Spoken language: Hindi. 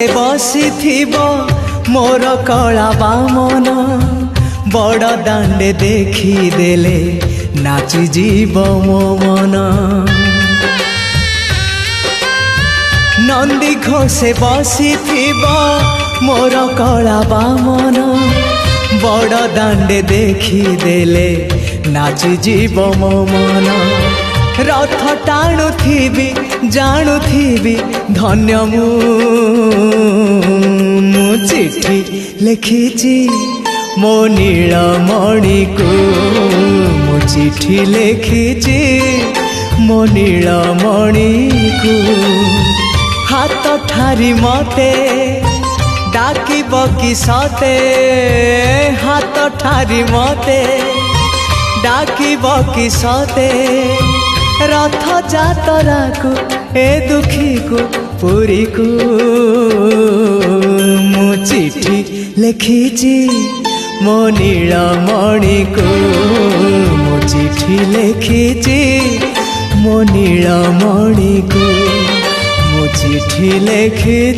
बसी मोर कला बामन बड़ दांडे देखी देले नाची जीव मो मन। नंदी घोषे बसी मोर कला बामन बड़ दांडे देखी देले नाची जीव मो मन। रथ टाणुथिबी जाणुथिबी धन्य मु चिठी लिखिची मो नीलमणि को मु चिठी लिखिची मो नीलमणि को। हाथ ठारी मते डाकिब कि सते हाथ ठारी मते डाकिब कि सते रथ जातरा को ए दुखी को पुरी को। मु चिठी लिखिची मो नीलमणि को मु चिठी लिखिची मो नीलमणि को मु चिठी लिखिची।